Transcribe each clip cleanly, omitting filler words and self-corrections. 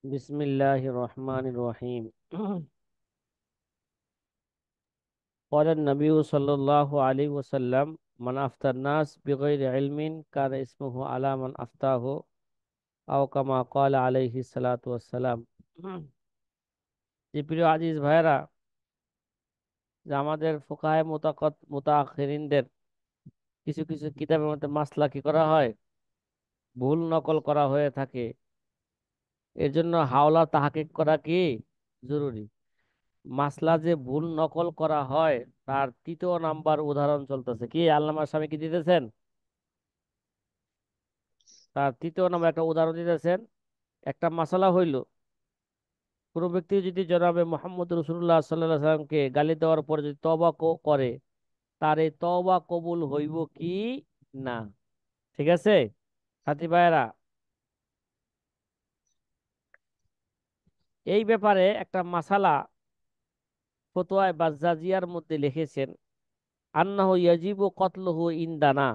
बिस्मिल्लाहिर रहमानिर रहीम। قال النبي صلى الله عليه وسلم من أفتى الناس بغير علم كان اسمه على من أفتاه أو كما قال عليه الصلاة والسلام। যে প্রিয় আজিজ ভাইরা, যে আমাদের ফুকাহে মুতাআখিরিনদের কিছু কিছু কিতাবের মধ্যে মাসলা কি করা হয়, ভুল নকল করা হয়ে থাকে। এর জন্য হাওলা তাহকিক করা কি জরুরি। মাসলা যে ভুল নকল করা হয় তার তৃতীয় নাম্বার উদাহরণ চলতেছে, কি আল্লামা স্বামী কি দিতেছেন, তার তৃতীয় নাম্বার একটা উদাহরণ দিতেছেন। একটা মাসালা হইল, কোনো ব্যক্তি যদি জনাবে মোহাম্মদ রসুল্লাহ সাল্লাহ সাল্লামকে গালি দেওয়ার পরে যদি তওবা করে, তার এই তওবা কবুল হইব কি না। ঠিক আছে সাথী ভাইয়েরা, এই ব্যাপারে একটা মাসালা ফতোয়ায়ে বাজ্জাজিয়ার মধ্যে লিখেছেন, আন্নাহু ইয়াজিবু কতলুহু ইনদানা।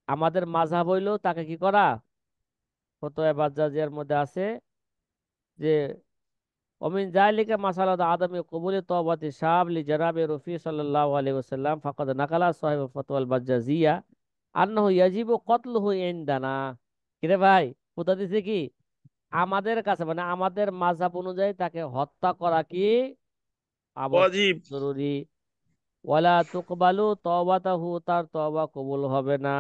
আমাদের মাযহাব হইল তাকে কি করা। ফতোয়া বাজ্জাজিয়ার মধ্যে আছে যে অমিন জালিকা মাসালাত আদমি কবুলি তওবাতি শাব লি জানাবি রফি সাল্লাল্লাহু আলাইহি ওয়াসাল্লাম ফাকাদ নাকালা সাহিব ফতওয়াল বাজ্জাজিয়া আন্নাহু ইয়াজিবু কতলুহু ইনদানা। কিরে ভাই, কোথা দিছে কি আমাদের কাছে, মানে আমাদের মাযহাব অনুযায়ী তাকে হত্যা করা কি আবশ্যক, ওয়াজিব। জরুরি। ওয়ালা তুকবালু তওবাতাহু, তার তওবা কবুল হবে না।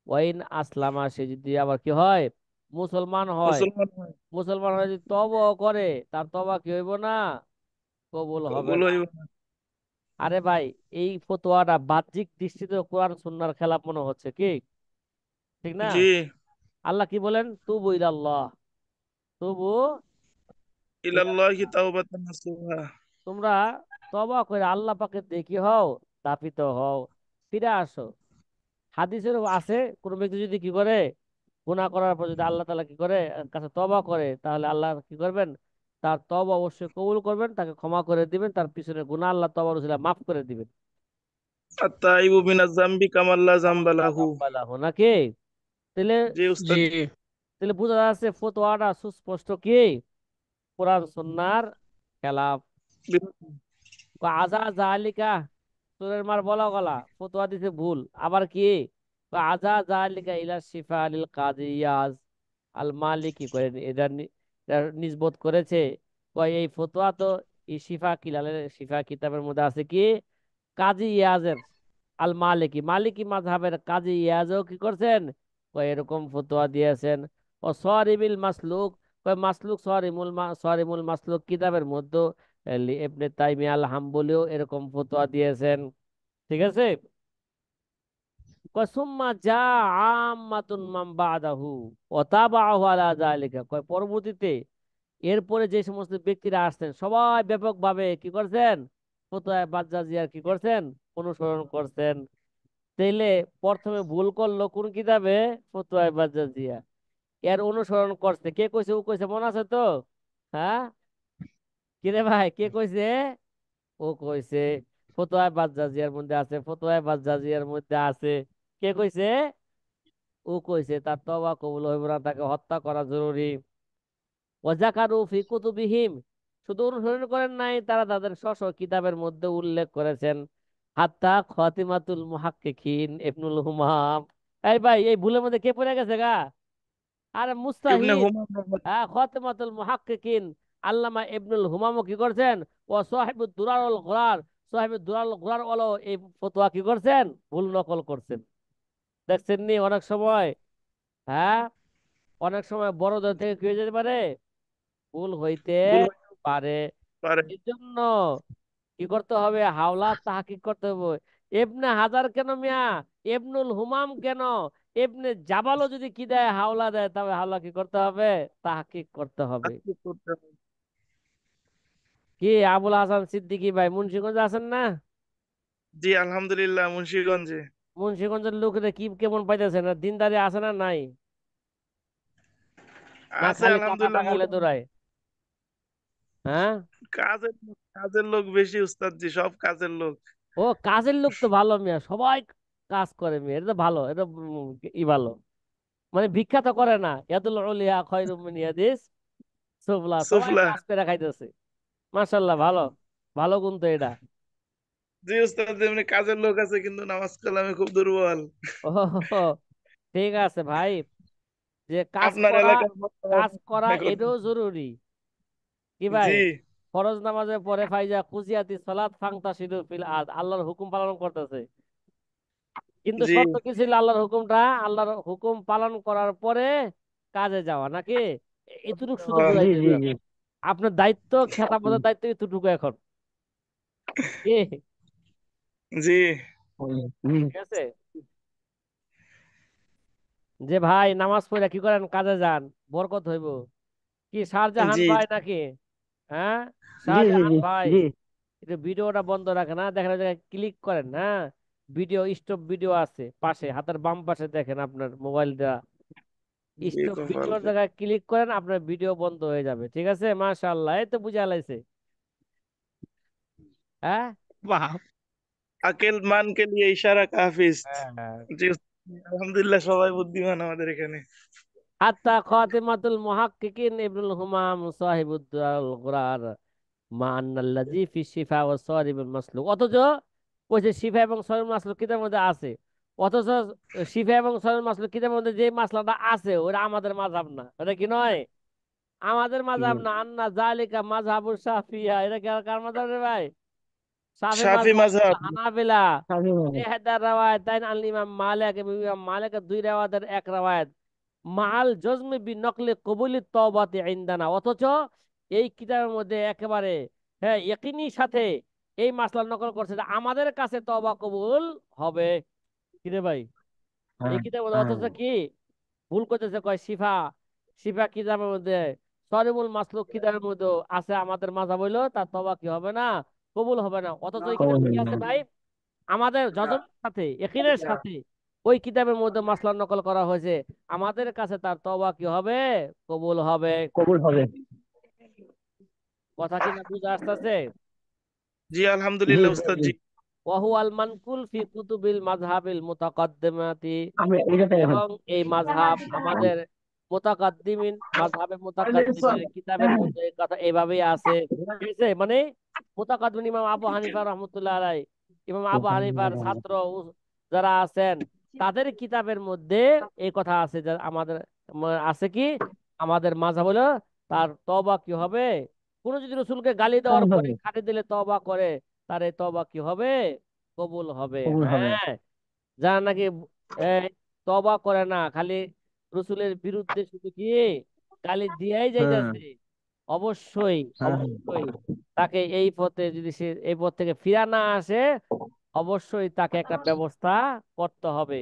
ওয়াইন আসলামা, সে যদি আবার কি হয়, মুসলমান হয়। মুসলমান হয়, মুসলমান হয়ে যদি তওবা করে, তার তওবা কি হইব না, কবুল হবে কবুল না। হইব না। আরে ভাই, এই ফতোয়াটা বাহ্যিক দৃষ্টিতে কোরআন সুন্নাহর খেলাফ মনে হচ্ছে কি, ঠিক না? জি। আল্লাহ কি বলেন, তুবু ইলাল্লাহ, তুবু ইলাল্লাহি ইলাল্লাহ। তাওবাতান নাসুহা। তোমরা তওবা করে আল্লাহ পাকে দেখি হও, তাপিত হও, ফিরে আসো। হাদিসের আছে, কোন ব্যক্তি যদি কি করে, গুনাহ করার পর যদি আল্লাহ তাআলা কি করে, কাছে তওবা করে, তাহলে আল্লাহ কি করবেন, তার তওবা অবশ্যই কবুল করবেন, তাকে ক্ষমা করে দিবেন, তার পিছনে গুনাহ আল্লাহ তওবার উসিলায় মাফ করে দিবেন। আত-তাইবু মিনাজ জামবি কামান লা জামবা আল্লাহ লাহু। যাম্বালাহু, নাকি? তাহলে জি উস্তাদ। তাহলে বোঝা যাচ্ছে ফতোয়াটা সুস্পষ্ট কি কোরআন সুন্নাহর খেলাফ। আজা জালিকা, সুরের মার বলা গলা ফতোয়া দিছে ভুল, আবার কি আজা জালিকা ইলা শিফা আলিল কাজী ইয়াজ আল মালিকি করে এটা এটা নিসবত করেছে। কয় এই ফতোয়া তো এই শিফা কিলালের শিফা কিতাবের মধ্যে আছে কি কাজী ইয়াজের, আল মালিকি মালিকি মাযহাবের কাজী ইয়াজও কি করছেন, কয় এরকম ফতোয়া দিয়েছেন। ও সরিবিল মাসলুক, কয় মাসলুক সরিমুল মাসলুক কিতাবের মধ্যে ইবনে তাইমিয়া আল হাম্বলিও এরকম ফতোয়া দিয়েছেন। ঠিক আছে। কয় সুম্মা যা আম্মাতুন মান বাদাহু ওয়া তাবাহু আলা যালিকা, কয় পরবর্তীতে এরপরে যে সমস্ত ব্যক্তিরা আসছেন সবাই ব্যাপকভাবে কি করছেন, ফতোয়া বাজ্জাজিয়ার কি করছেন, অনুসরণ করছেন। তাইলে প্রথমে ভুল করলো কোন কিতাবে, ফতোয়া বাজ্জাজিয়া। এর অনুসরণ করছে কে, কইছে ও কইছে, মনে আছে তো? হ্যাঁ, কিরে ভাই, কে কইছে? ও কইছে। ফতোয়া বাজ্জাজিয়ার মধ্যে আছে, ফতোয়া বাজ্জাজিয়ার মধ্যে আছে। কে কইছে? ও কইছে তার তওবা কবুল হইব না, তাকে হত্যা করা জরুরি। ওয়াজাকারু ফি কুতুবিহিম, শুধু অনুসরণ করেন নাই, তারা তাদের স্ব কিতাবের মধ্যে উল্লেখ করেছেন। হাত্তা খাতিমাতুল মুহাক্কিকিন ইবনুল হুমাম। এই ভাই, এই ভুলের মধ্যে কে পড়ে গেছে গা? আরে ইবনে মুস্তাহিদ। হুমাম হ্যাঁ, খাতিমাতুল মুহাক্কিকিন আল্লামা ইবনুল হুমামও কি করছেন, ও সাহিবুদ দুরারুল গুরার, সাহিবুদ দুরারুল গুরার ওয়ালাও এই ফতোয়া কি করছেন, ভুল নকল করছেন। দেখছেন নি অনেক সময়, হ্যাঁ, অনেক সময় বড়দের থেকে কি হয়ে যেতে পারে, ভুল হইতে ভুল হইতে পারে। পারে। এই জন্য কি করতে হবে, হাওলা তাহকিক করতে হবে। এবনে হাজার কেন মিয়া, এবনুল হুমাম কেন, এবনে জাবালও যদি কি দেয়, হাওলা দেয়, তবে হাওলা কি করতে হবে, তাহকিক করতে হবে। তাহকিক করতে হবে। কি আবুল হাসান সিদ্দিকী ভাই মুন্সিগঞ্জে আছেন না? জি আলহামদুলিল্লাহ মুন্সিগঞ্জে। মুন্সিগঞ্জের লোকেরা কি কেমন পাইতেছেন, আর দিনদারি আছে না নাই, না আছে খালি টাকা আলহামদুলিল্লাহ টাকালে মোটামুটি। দৌড়ায়? হ্যাঁ। কাজের লোক বেশি উস্তাদ জি, সব কাজের লোক। ও কাজের লোক তো ভালো মিয়া, সবাই কাজ করে মিয়া, এটা তো ভালো, এটা ই ভালো। মানে ভিক্ষা তো করে না, ইয়াদুল উলিয়া খায়রুম মিন ইয়াদিস সুফলা, সবাই সুফলা। কাজ করে খাইতেছে। মাশাল্লাহ, ভালো, ভালো গুণ তো এটা। জি উস্তাদ, এমনি কাজের লোক আছে কিন্তু নামাজ কালামে খুব দুর্বল। ও, ঠিক আছে ভাই, যে কাজ আপনার করা, এলাকার কাজ করা মনে করুন। এটাও জরুরি, কি ভাই? জি ফরজ নামাজে পরে ফাইজা কুজিয়াতি সালাত ফাংতাসিলু ফিল আরদ, আল্লাহর হুকুম পালন করতেছে। কিন্তু জি শর্ত কি ছিল আল্লাহর হুকুমটা? আল্লাহর হুকুম পালন করার পরে কাজে যাওয়া নাকি? এতটুকু শুধু জি বুঝাই জি দিলাম। জি আপনার দায়িত্ব, খেতাপথের দায়িত্ব এতটুকু এখন, কি? জি ঠিক আছে, যে ভাই নামাজ পড়ে কি করেন, কাজে যান, বরকত হইব। কি শাহজাহান জি ভাই নাকি? হ্যাঁ, জি জি শাহজাহান জি ভাই, জি একটু ভিডিওটা বন্ধ রাখেন, হ্যাঁ, দেখেন ওই জায়গায় ক্লিক করেন, হ্যাঁ, ভিডিও স্টপ ভিডিও আছে পাশে, হাতের বাম পাশে দেখেন আপনার মোবাইলটা, জি স্টপ কপাল। ভিডিওর জায়গায় ক্লিক করেন, আপনার ভিডিও বন্ধ হয়ে যাবে, ঠিক আছে? মাশাআল্লাহ, এই তো বুঝা লাইছে। হ্যাঁ, বাহ। আকেল মান কে লিয়ে ইশারা কাফিজ। হ্যাঁ, হ্যাঁ। জি আলহামদুলিল্লাহ, সবাই বুদ্ধিমান আমাদের এখানে। হাত্তা খাতিমাতুল মুহাক্কিকিন ইবনুল হুমাম সাহিবুদ্দাল গুরার মা আন্নাল্লাযী ফি শিফা ওয়া সারিবুল মাসলুক, অথচ কইছে শিফা এবং সরিবুল মাসলুক কিতাবের মধ্যে আছে, অথচ শিফা এবং সরিবুল মাসলুক কিতাবের মধ্যে যে মাসলাটা আছে ওটা আমাদের মাযহাব না, এটা কি নয়? আমাদের মাযহাব না, আন্না যালিকা মাযহাবুশ শাফিয়া, এটা কি আর কার মাযহাব রে ভাই? শাফি শাফি মাযহাব, মাযহাব। হানাবিলা। শাফি মাযহাব। ইহদার রাওয়ায়াতাইন আন ইমাম মালিক, এবং ইমাম মালিকের দুই রাওয়ায়াতের এক রাওয়ায়াত মাল জজমি বি নকলে কবুলি তওবাতি ইনদানা, অথচ এই কিতাবের মধ্যে একেবারে, হ্যাঁ, ইকিনি সাথে এই মাসলা নকল করছে যে আমাদের কাছে তওবা কবুল হবে। কিরে ভাই, এই হ্যাঁ কিতাবের মধ্যে, হ্যাঁ অথচ কি ভুল করতেছে, কয় শিফা, শিফা কিতাবের মধ্যে, সরিমুল মাসলুক কিতাবের মধ্যে আছে আমাদের মাযহাব হইলো তার তওবা কি হবে না, কবুল হবে না, অথচ এই কবুল কিতাবে কি হইল আছে না। ভাই? আমাদের যজমের সাথে, ইকিনের সাথে ওই কিতাবের মধ্যে মাসলা নকল করা হয়েছে, আমাদের কাছে তার তওবা কি হবে, কবুল হবে। কবুল হবে। কথা কি না বুঝে আসতেছে? জি জি আলহামদুলিল্লাহ জি উস্তাদ জি জি। ওয়াহু আল মানকুল ফি কুতুবিল মাযহাবিল মুতাকাদ্দিমাতি, আমি এইটাই এখন। এবং এই মাযহাব আমাদের মুতাকাদ্দিমিন, মাযহাবে মুতাকাদ্দিমের কিতাবের মধ্যে এই কথা এইভাবেই আছে, ঠিক আছে? মানে মুতাকাদ্দিম ইমাম আবু হানিফা রাহমাতুল্লাহ আলাইহি, ইমাম আবু হানিফার ছাত্র যারা আছেন তাদের কিতাবের মধ্যে এই কথা আছে যে আমাদের আছে কি, আমাদের মাযহাব হলো তার তওবা কি হবে, কোন যদি রসুলকে গালি দেওয়ার কবুল পরে হবে। খাটি দিলে তওবা করে, তার এই তওবা কি হবে, কবুল হবে। কবুল হবে। হ্যাঁ, যারা নাকি এই তওবা করে না, খালি রসুলের বিরুদ্ধে শুধু কি গালি দিয়াই হ্যাঁ যাইতেছে, অবশ্যই, হ্যাঁ অবশ্যই তাকে এই পথে, যদি সে এই পথ থেকে ফিরা না আসে, অবশ্যই তাকে একটা ব্যবস্থা করতে হবে।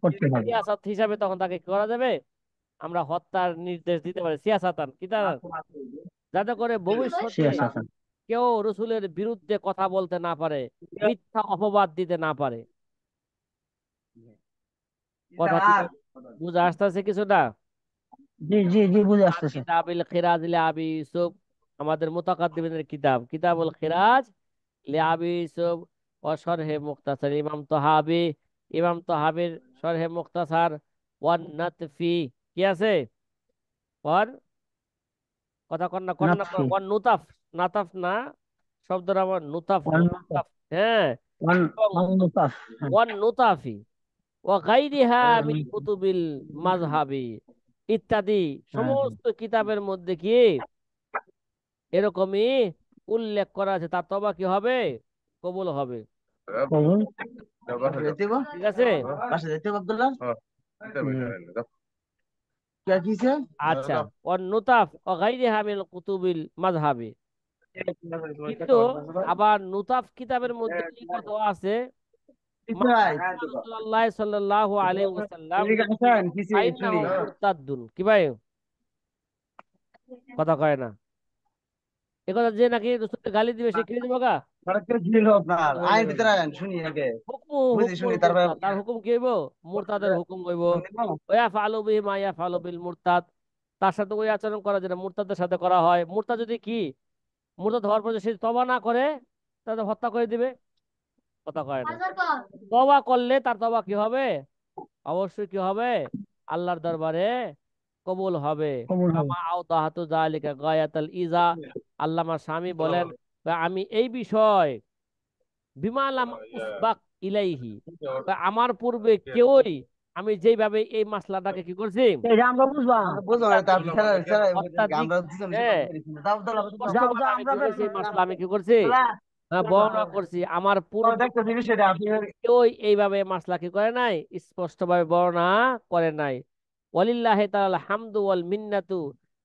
করতে হবে। সিয়াসত হিসাবে তখন তাকে কি করা যাবে, আমরা হত্যার নির্দেশ দিতে পারি, সিয়াসাতান কিতা, যাতে করে সে ভবিষ্যতে আছে আছে। কেউ রসুলের বিরুদ্ধে কথা বলতে না পারে, মিথ্যা অপবাদ দিতে না পারে। কথা কি বুঝে আসতেছে কিছুটা? জি জি জি বুঝে আর আসতেছে। কিতাবিল খিরাজ লি আবি ইউসুফ, আমাদের মুতাকাদ্দিমিনের কিতাব, কিতাবুল খিরাজ লি আবি ইউসুফ ও শরহে মুখতাসার, ইমাম তহাবি, ইমাম তহাবির শরহে মুখতাসার, ওয়ান নাতফি, কি আছে ওয়ান, কথা কন্যা কন্যা, নাফসি। ওয়ান নুতাফ, নাতাফ না, শব্দটা আমার নুতাফ, ওয়ান নুতাফ, হ্যাঁ, ওয়ান এবং ওয়ান মুতাফ। হ্যাঁ। ওয়ান নুতাফি ও গাইরিহা ওয়ান মিন কুতুবিল মাযহাবি ইত্যাদি হ্যাঁ সমস্ত কিতাবের মধ্যে কি এরকমই উল্লেখ করা আছে, তার তওবা কি হবে, কবুল হবে। কবুল। ঠিক আছে, বাসা যাইতে হবে আব্দুল্লাহ। কে কিছে? আচ্ছা, ওয়ান নুতাফ ও গাইরিহা মিন কুতুবিল মাযহাবি, কিন্তু আবার নুতাফ কিতাবের মধ্যে এই কথা আছে, মা ভাই রাসূলুল্লাহ সাল্লাল্লাহু আলাইহি ওয়াসাল্লাম এদিকে আসেন কিছু শুনি। ফাইন্নাহু মুরতাদ্দুন, কি ভাই, কথা কয় না, এ কথা যে নাকি রসুলকে গালি দিবে সে কি দিব গা, ফারাক্কা ছিল আপনার আইন ভিতরে আইন শুনি আগে। হুকমু বুঝি হুকমুল শুনি তারপর মুরতাদ, তার হুকুম কি হইব, মুরতাদের হুকুম হইব। শুনবো। ওয়া ফালু বিহি মা ইয়াফালু বিল মুরতাদ, তার সাথে ওই আচরণ করা যেটা মুরতাদের সাথে করা হয়। মুরতাদ যদি কি, মুরতাদ হওয়ার পর যদি সে তওবা না করে, তাহলে হত্যা করে দিবে, কথা কয় না। তওবা করলে তার তওবা কি হবে, অবশ্যই কি হবে, আল্লাহর দরবারে কবুল হবে। কবুল হবে। কামা আওদাহাতু যালিকা গায়াতাল ইজা। আল্লামা স্বামী বলেন, বা আমি এই বিষয় বিমা লাম উসবাক ইলাইহি, বা আমার পূর্বে কেউই আমি যেইভাবে এই মাসলাটাকে কি করছি, এটা আমরা বুঝলাম। বুঝলাম না, তার স্যার স্যার অত্যাধিক, আমরা দুজন হ্যাঁ, দাও দাও যাও স্পষ্টভাবে যাও, আমি আমরা কি করছি, এই মাসলা আমি কি করছি, বর্ণনা করছি। আমার পূর্বে দেখতেছি বিষয়টা আপনি কেউ এইভাবে মাসলা কি করে নাই, স্পষ্টভাবে বর্ণনা করে নাই। ওয়ালিল্লাহি তাআলা হামদু ওয়াল মিন্নাতু।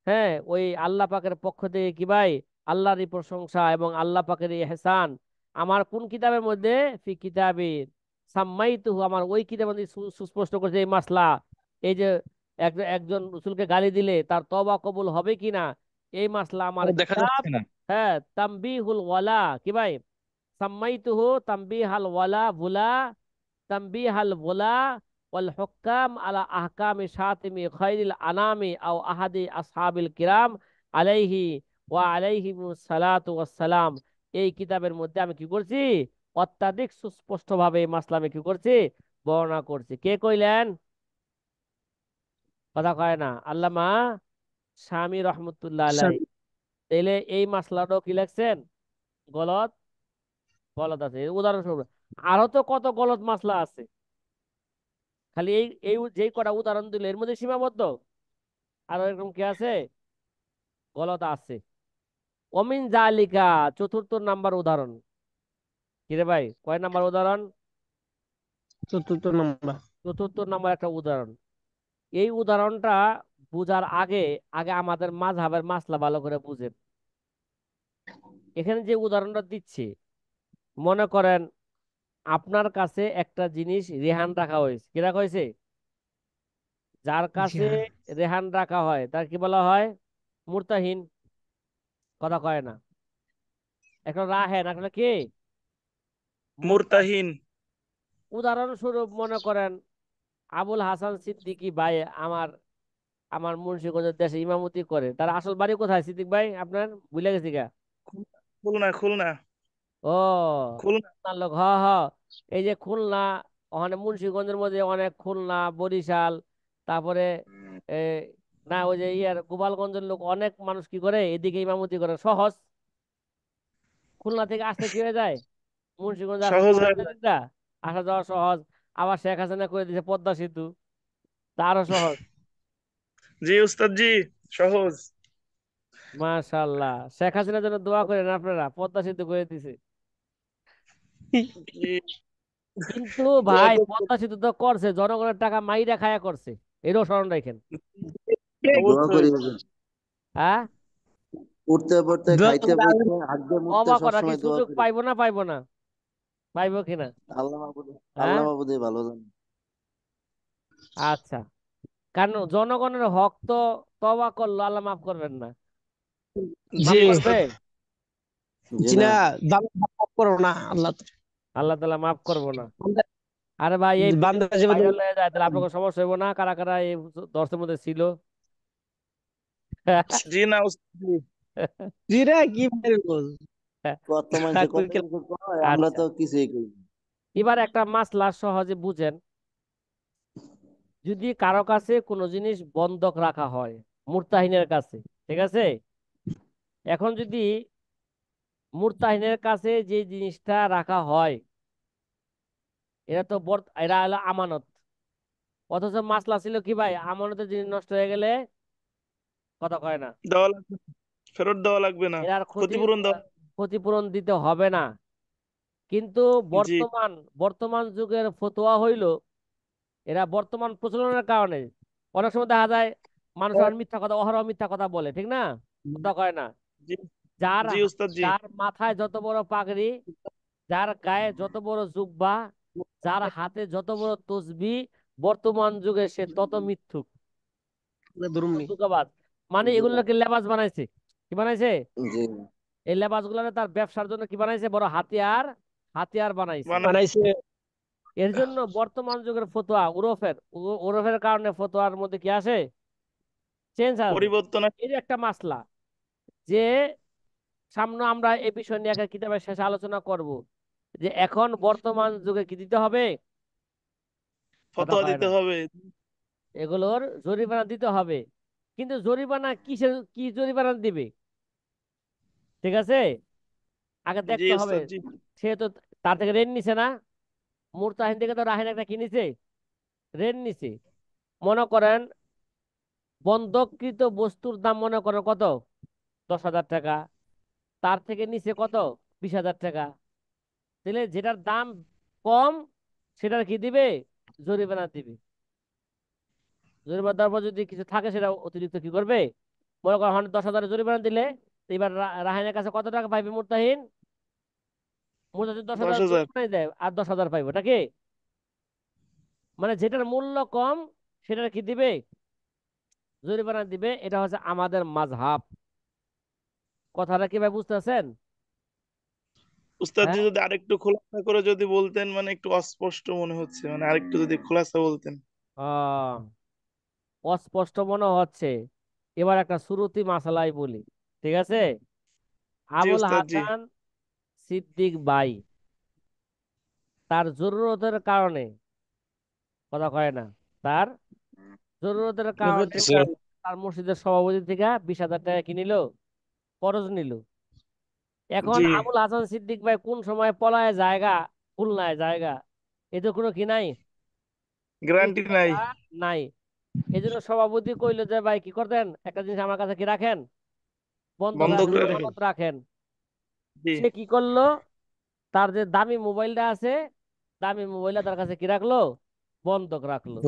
হ্যাঁ, ওই আল্লাহ পাকের পক্ষ থেকে কি ভাই, আল্লাহরই প্রশংসা এবং আল্লাহ পাকের ইহসান। আমার কোন কিতাবের মধ্যে, ফি কিতাবিন সাম্মাইতুহু, আমার ওই কিতাবের মধ্যে সুস্পষ্ট করেছে এই মাসলা। এই যে একজন রাসূলকে গালি দিলে তার তওবা কবুল হবে কিনা, এই মাসলা আমার দেখা কিতাব। যাচ্ছে না। হ্যাঁ, তামবিহুল ওয়ালা কি ভাই, সাম্মাইতুহু তামবিহাল ওয়ালা বুলা, তামবিহাল বুলা ওয়াল হুক্কাম আলা আহকামি শাতিমি খাইরিল আনামি আও আহাদি আসহাবিল কিরাম আলাইহি ওয়া আলাইহিমুস সালাতু ওয়াস সালাম। এই কিতাবের মধ্যে আমি কি করছি, অত্যাধিক সুস্পষ্টভাবে এই মাসলা আমি কি করছি, বর্ণনা করছি। কে কইলেন? কথা কয় না, আল্লামা স্বামী রহমতুল্লাহ আলাই। তাইলে এই মাসলাটাও কি লাগছেন, গলত, গলত আছে। উদাহরণস্বরূপ আরো তো কত গলত মাসলা আছে, খালি এই এই যেই কটা উদাহরণ দিলে এর মধ্যে সীমাবদ্ধ? আরো এরকম কি আছে, গলত আছে। অমিন জালিকা, চতুর্থ নাম্বার উদাহরণ। কিরে ভাই, কয় নাম্বার উদাহরণ? চতুর্থ নম্বর। চতুর্থ নাম্বার একটা উদাহরণ। এই উদাহরণটা বুঝার আগে আগে আমাদের মাযহাবের মাসলা ভালো করে বুঝেন। এখানে যে উদাহরণটা দিচ্ছি, মনে করেন আপনার কাছে একটা জিনিস রেহান রাখা হয়েছে। কি রাখা হয়েছে? যার কাছে রেহান রাখা হয় তার কি বলা হয়, মুরতাহিন। কথা কয় না, একটা রাহেন, একটা কি, মুরতাহিন। মুরতাহিন। উদাহরণস্বরূপ মনে করেন আবুল হাসান সিদ্দিকী ভাই আমার আমার মুন্সিগঞ্জের দেশে ইমামতি করে। তার আসল বাড়ি কোথায় সিদ্দিক ভাই আপনার, ভুলে গেছি গা? খুলনা খুলনা ও, খুলনা। খুলনার লোক, হ হ। এই যে খুলনা, ওখানে মুন্সিগঞ্জের মধ্যে অনেক, খুলনা, বরিশাল, তারপরে এ, না ওই যে ইয়ার গোপালগঞ্জের লোক, অনেক মানুষ কি করে এদিকে ইমামতি করে। সহজ, খুলনা থেকে আসতে কি হয়ে যায়, মুন্সিগঞ্জ আসতে সহজ সহজ হয়ে না যায়। দিকটা, আসা যাওয়া সহজ। আবার শেখ হাসিনা করে দিয়েছে পদ্মা সেতু, তারও সহজ। জি উস্তাদ জি, সহজ। মাশাআল্লাহ, শেখ হাসিনার জন্য দোয়া করেন আপনারা, পদ্মা সেতু করে দিছে। জি, কিন্তু দোয়া ভাই করবেন। পদ্মা সেতু তো করছে জনগণের টাকা মাইরা খায়া করছে, এটাও স্মরণ রাখেন। দোয়া অবশ্যই। করি হুজুর। হ্যাঁ, উঠতে পড়তে খাইতে পড়তে হাঁটতে মুততে অবাক করা কি সবসময় দোয়া সুযোগ করি। পাইবো না, পাইবো না, পাইবো কিনা? আল্লাহ মাহবুদে, হ্যাঁ, আল্লাহ মাহবুদে ভালো জানে। আচ্ছা, কারণ জনগণের হক তো তওবা করলো আল্লাহ মাফ করবেন না, জি মাফ জি করবে? উস্তাদ। জি জি না। না, দাম করো না আল্লাহ। আল্লাহ তাআলা মাফ করবো না। আরে ভাই এই ভিডিও বান্দা জীবন। ভাইরাল হয়ে যায় তাহলে আপনাকে সমস্যা হইব না? কারা কারা এই দর্শের মধ্যে ছিল? জি না উস্তাদ জি। জি রে, কি বলবো? কত মানুষে কত কিছু কয়, আমরা আচ্ছা, তো কিছুই করি না। এবার একটা মাসলা সহজে বুঝেন। যদি কারো কাছে কোনো জিনিস বন্ধক রাখা হয়, মুরতাহিনের কাছে, ঠিক আছে, এখন যদি মুরতাহিনের কাছে যে জিনিসটা রাখা হয়, এটা তো এরা হলো আমানত। অথচ মাসলা ছিল কি ভাই, আমানতের জিনিস নষ্ট হয়ে গেলে, কথা কয় না, দেওয়া লাগবে না। ফেরত দেওয়া লাগবে না। এর আর ক্ষতিপূরণ দেওয়া। ক্ষতিপূরণ দিতে হবে না। কিন্তু জি বর্তমান বর্তমান যুগের ফতোয়া হইল, এরা বর্তমান প্রচলনের কারণে অনেক সময় দেখা যায় মানুষ আর মিথ্যা কথা, অহরহ মিথ্যা কথা বলে, ঠিক না? কথা কয় না। জি যার জি উস্তাদ জি। যার মাথায় যত বড় পাগড়ি, যার গায়ে যত বড় জুব্বা, যার হাতে যত বড় তসবি, বর্তমান যুগে সে তত মিথ্যুক, ধরুন তত ধোঁকাবাজ। মানে এগুলোকে লেবাস বানাইছে। কি বানাইছে? জি এই লেবাস গুলারে তার ব্যবসার জন্য কি বানাইছে, বড় হাতিয়ার, হাতিয়ার বানাইছে। বানাইছে। এর জন্য বর্তমান যুগের ফতোয়া ওরফের কারণে ফতোয়ার মধ্যে কি আসে, চেঞ্জ আসে। পরিবর্তন এর একটা মাসলা যে সামনে আমরা এই বিষয় নিয়ে একটা কিতাবের শেষে আলোচনা করব, যে এখন বর্তমান যুগে কি দিতে হবে, কথা ফতোয়া কয় দিতে না, হবে। এগুলোর জরিমানা দিতে হবে। কিন্তু জরিমানা কিসের, কি জরিমানা দিবে? ঠিক আছে, আগে জি দেখতে হবে। ওস্তাদ জি। সে তো তার থেকে ঋণ নিছে না, মুরতাহিন থেকে তো রাহিন একটা কি নিছে, ঋণ নিছে। মনে করেন বন্ধককৃত বস্তুর দাম মনে করেন কত, 10,000 টাকা, তার থেকে নিচে কত, 20,000 টাকা। তাহলে যেটার দাম কম সেটার কি দিবে, জরিমানা দিবে। জরিমানা দেওয়ার পর যদি কিছু থাকে সেটা অতিরিক্ত কি করবে, মনে করেন 10,000 জরিমানা দিলে, তো এবার রাহানের কাছে কত টাকা পাইবে মুরতাহিন? মুরতাহিন দশ দশ হাজার হাজার জরিমানাই দেয় আর 10,000 পাইবে, ওটা কি মানে যেটার মূল্য কম সেটার কি দিবে, জরিমানা দিবে। এটা হচ্ছে আমাদের মাযহাব। কথাটা কি ভাই বুঝতেছেন? উস্তাদ জি, হ্যাঁ, যদি আরেকটু খোলাসা করে যদি বলতেন, মানে একটু অস্পষ্ট মনে হচ্ছে, মানে আরেকটু যদি খোলাসা বলতেন। আহ অস্পষ্ট মনে হচ্ছে। এবার একটা শুরুতি মাসালাই বলি, ঠিক আছে? জি আবুল উস্তাদ জি। হাসান সিদ্দিক ভাই তার জরুরতের কারণে, কথা কয় না, তার জরুরতের কারণে তার মসজিদের সভাপতি থেকে 20,000 টাকা কি নিল, করজ নিল। এখন জি আবুল হাসান সিদ্দিক ভাই কোন সময় পলায় জায়গা, খুলনায় জায়গা, এতে কোনো কি নাই, গ্যারান্টি নাই। নিশ্চয়তা নাই। এই জন্য সভাপতি কইলো যে ভাই কি করতেন, একটা জিনিস আমার কাছে কি রাখেন, বন্ধক বন্ধক রাখেন, রাখেন। আমানত রাখেন। জি। সে কি করলো, তার যে দামি মোবাইলটা আছে, দামি মোবাইলটা তার কাছে কি রাখলো, বন্ধক রাখলো।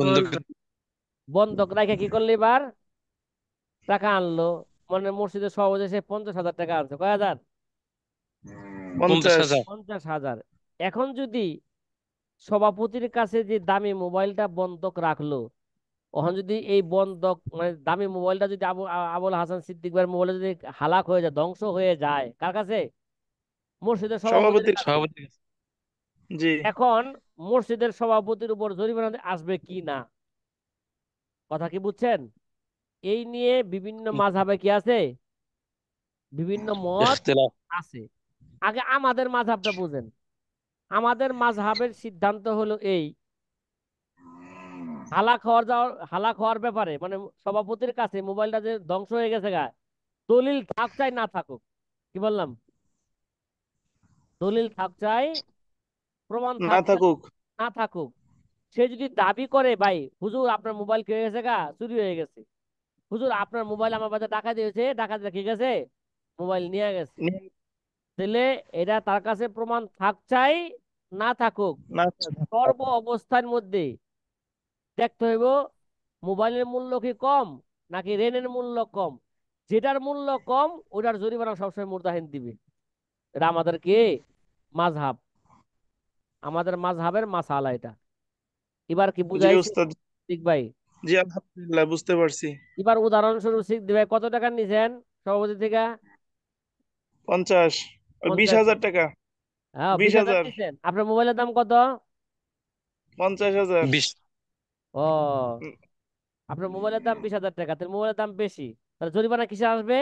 বন্ধক রাখে কি করলো এবার, টাকা আনলো। মানে মসজিদের সভাপতি সে 50,000 টাকা আনছে, কয় হাজার, 50। 50,000। এখন যদি সভাপতির কাছে যে দামি মোবাইলটা বন্ধক রাখলো, ওখানে যদি এই বন্ধক মানে দামি মোবাইলটা যদি আবুল হাসান সিদ্দিক ভাইয়ের মোবাইলটা যদি হালাক হয়ে যায়, ধ্বংস হয়ে যায়, কার কাছে, মসজিদের সভাপতির সভাপতির কাছে। জি। এখন মসজিদের সভাপতির উপর জরিমানা আসবে কি না, কথা কি বুঝছেন? এই নিয়ে বিভিন্ন মাযহাবে কি আছে, বিভিন্ন মত আছে। আগে আমাদের মাযহাবটা বুঝেন। আমাদের মাযহাবের সিদ্ধান্ত হলো এই, হালাক হওয়ার ব্যাপারে মানে সভাপতির কাছে মোবাইলটা যে ধ্বংস হয়ে গেছে গা, দলিল থাক চাই না থাকুক, কি বললাম, দলিল থাক চাই, প্রমাণ না থাক চাই থাকুক। না থাকুক, সে যদি দাবি করে ভাই হুজুর আপনার মোবাইল কে গেছে গা, চুরি হয়ে গেছে, হুজুর আপনার মোবাইল আমার বাড়িতে ডাকাতি হয়েছে, ডাকাতি রেখে গেছে, মোবাইল নিয়ে গেছে, তাহলে এটা তার কাছে প্রমাণ থাক চাই না থাকুক, না। সর্ব অবস্থার মধ্যে দেখতে হইব মোবাইলের মূল্য কি কম নাকি রেনের মূল্য কম। যেটার মূল্য কম ওটার জরিমানা সবসময় মুরতাহিন দিবে। এটা আমাদের কি মাযহাব, আমাদের মাযহাবের মাসালা এটা। এবার কি জি বুঝাইছে উস্তাদ। ঠিক ভাই? জি আলহামদুলিল্লাহ, বুঝতে পারছি। এবার উদাহরণস্বরূপ শিখ দিবে, কত টাকা নিছেন সভাপতি থেকে? 50 আর 50। 20,000 টাকা। হ্যাঁ, বিশ বিশ হাজার হাজার নিছেন। আপনার মোবাইলের দাম কত? 50,000। ও, আপনার মোবাইলের দাম 20,000 টাকা, তাহলে মোবাইলের দাম বেশি, তাহলে জরিমানা কিসে আসবে,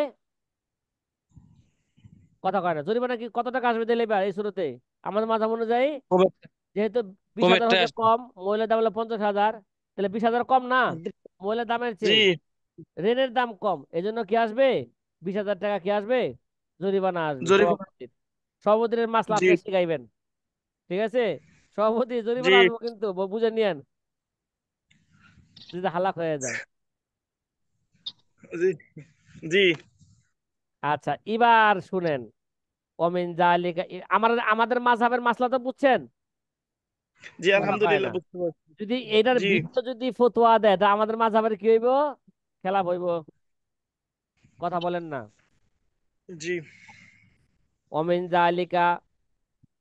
কথা কয় না, জরিমানা কি কত টাকা আসবে দিলে এবার এই শুরুতে আমাদের মাঝাব অনুযায়ী? যেহেতু 20,000 হচ্ছে কম, মোবাইলের দাম হলো 50,000, তাহলে 20,000 কম না, মোবাইলের দামের জি চেয়ে ঋণের দাম কম, এই জন্য কি আসবে, 20,000 টাকা কি আসবে, জরিমানা আসবে জরিমানা। সভাপতির। সভাপতির মাসলা জি আপনি শিখাইবেন, ঠিক আছে? সভাপতি জি জরিমানা আসবো কিন্তু বুঝে নিয়েন, যদি হালাক হয়ে যায়। জি জি আচ্ছা, এবার শুনেন, অমিন জালিকা আমাদের মাযহাবের মাসলা তো বুঝছেন, জি কথা কয় না। আলহামদুলিল্লাহ, বুঝতে পারছি। যদি এটার জি ভিন্ন যদি ফতোয়া দেয় তা আমাদের মাযহাবের কি হইব, খেলাপ হইব, কথা বলেন না। জি অমিন জালিকা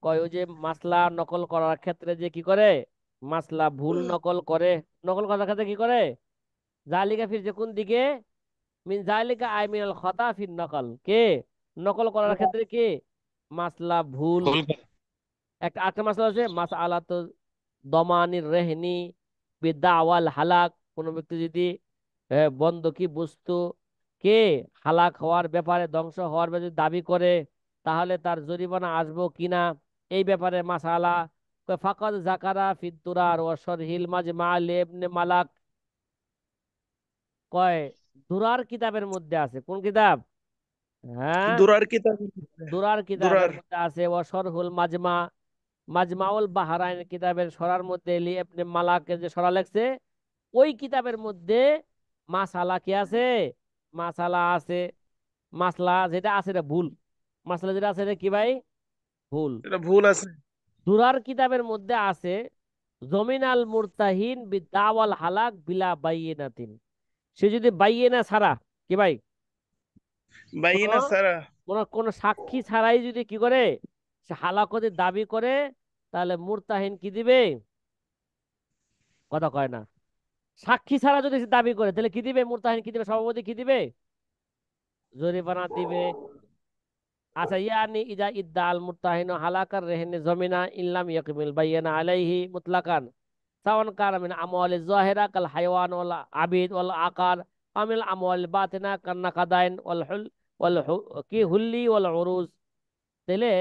কয় ওই যে মাসলা নকল করার ক্ষেত্রে যে কি করে, মাসলা ভুল নকল করে, নকল করার ক্ষেত্রে কি করে, জালিকা ফির যে কোন দিকে, মিন জালিকা আই মিনাল খতা ফির নকল, কে নকল করার ক্ষেত্রে কি, মাসলা ভুল। একটা আরেকটা মাসলা আছে মাসআলা তো দমানির রেহনি বিদাওয়াল হালাক, কোন ব্যক্তি যদি বন্ধকি বস্তু কে হালাক হওয়ার ব্যাপারে, ধ্বংস হওয়ার ব্যাপারে যদি দাবি করে, তাহলে তার জরিমানা আসবো কিনা, এই ব্যাপারে মাসালা। ফাকাদ জাকারা ফিদ দুরার ওয়া শরহিল মাজমা লি ইবনে মালাক, কয় দুরার কিতাবের মধ্যে আছে। কোন কিতাব? হ্যাঁ, দুরার কিতাব। দুরার কিতাবের দুরার। মধ্যে আছে ও শরহুল মাজমা, মাজমাউল বাহরাইন কিতাবের সরার মধ্যে লি ইবনে মালাকের যে সরা লেখছে, ওই কিতাবের মধ্যে মাসালা কি আছে? মাসালা আছে। মাসলা যেটা আছে এটা ভুল। মাসলা যেটা আছে এটা কি ভাই? ভুল। এটা ভুল আছে। দুরার কিতাবের মধ্যে আছে জমিনাল মুরতাহিন বিদাওয়াল হালাক বিলা বাইয়িনাতিন। সে যদি বাইয়িনা ছাড়া, কি ভাই, কোন বাইনা সারা। কোন সাক্ষী ছাড়াই যদি কি করে সে হালাকতের দাবি করে, তাহলে মুরতাহিন কি দিবে? কথা কয় না। সাক্ষী ছাড়া যদি সে দাবি করে তাহলে কি দিবে? মুরতাহিন কি দিবে? সভাপতি কি দিবে? জরিমানা দিবে। আচ্ছা, ইয়ানি ইজা ইদ্দাল মুত্তাহিনু হালাকার রেহনে জমিনা ইল্লাম ইয়াকমিল বাইয়ানা আলাইহি মুতলাকান সাওয়ান কানা মিন আমওয়ালিজ যাহিরা কাল হায়াওয়ান ওয়াল আবিদ ওয়াল আকার আমিল আমওয়াল বাতিনা কান নাকাদাইন কি হুল্লি ওয়াল উরুজ। তাহলে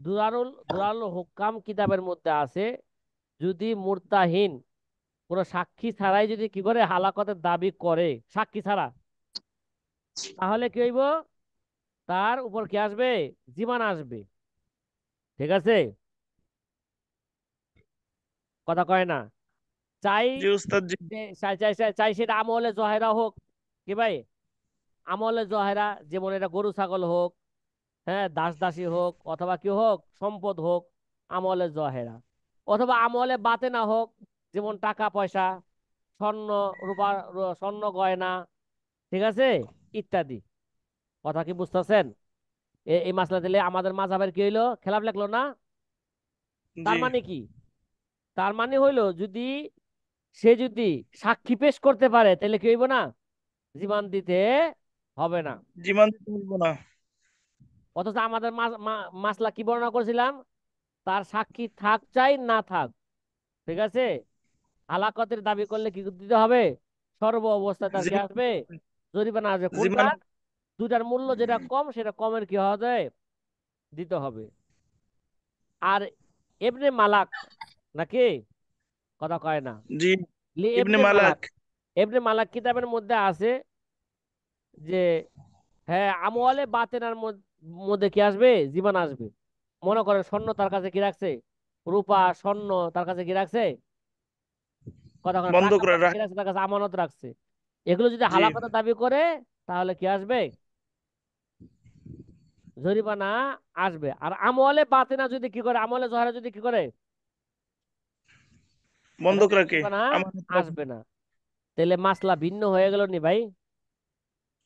দুরারুল হুকাম কিতাবের মধ্যে আছে, যদি মুরতাহিন কোনো সাক্ষী ছাড়াই যদি কি করে হালাকতের দাবি করে, সাক্ষী ছাড়া, তাহলে কি হইব? তার উপর কি আসবে? জীবান আসবে। ঠিক আছে? কথা কয় না। চাই জি উস্তাদ জি। চাই সেটা আমলে জহেরা হোক, কি ভাই, আমলে জহেরা, যেমন এটা গরু ছাগল হোক, হ্যাঁ, দাস দাসী হোক, অথবা কি হোক, সম্পদ হোক, আমলে জহেরা। অথবা আমলে বাতে না হোক, যেমন টাকা পয়সা, স্বর্ণ, রূপা, স্বর্ণ গয়না, ঠিক আছে, ইত্যাদি। কথা কি বুঝতেছেন? এই মাসলা দিলে আমাদের মাযহাবের কি হইলো? খেলাফ লাগলো না? তার জি। মানে কি? তার মানে হইলো যদি সে যদি সাক্ষী পেশ করতে পারে তাহলে কি হইব না? জীবন দিতে হবে না। জীবন দিতে হইব না। অথচ আমাদের মাসলা কি বর্ণনা করেছিলাম? তার সাক্ষী থাক চাই না থাক, ঠিক আছে, হালাকতের দাবি করলে কি দিতে হবে? সর্ব অবস্থায় তার কি জীবন। আসবে? জরিমানা আসবে। জীবন। কোনটার? দুটার মূল্য যেটা কম সেটা কমের কি হওয়া যায়? দিতে হবে। আর এবনে মালাক নাকি? কথা কয় না। জি। লি ইবনে এবনে মালাক। মালাক, এবনে মালাক কিতাবের মধ্যে আছে যে হ্যাঁ, আমওয়ালে বাতেনার মধ্যে কি আসবে? জীবন আসবে। মনে করেন স্বর্ণ তার কাছে কি রাখছে, রূপা স্বর্ণ তার কাছে কি রাখছে, কথা করেন, বন্ধ টাকা করে পয়সা রাখ। কি রাখছে, তার কাছে আমানত রাখছে। এগুলো যদি জি। হালাকতের দাবি করে তাহলে কি আসবে? জরিমানা আসবে। আর আমওয়ালে বাতেনা যদি কি করে, আমওয়ালে জহরা যদি কি করে, বন্ধক তাহলে রাখে। জরিমানা আমার। আসবে না। তাহলে মাসলা ভিন্ন হয়ে গেল নি ভাই?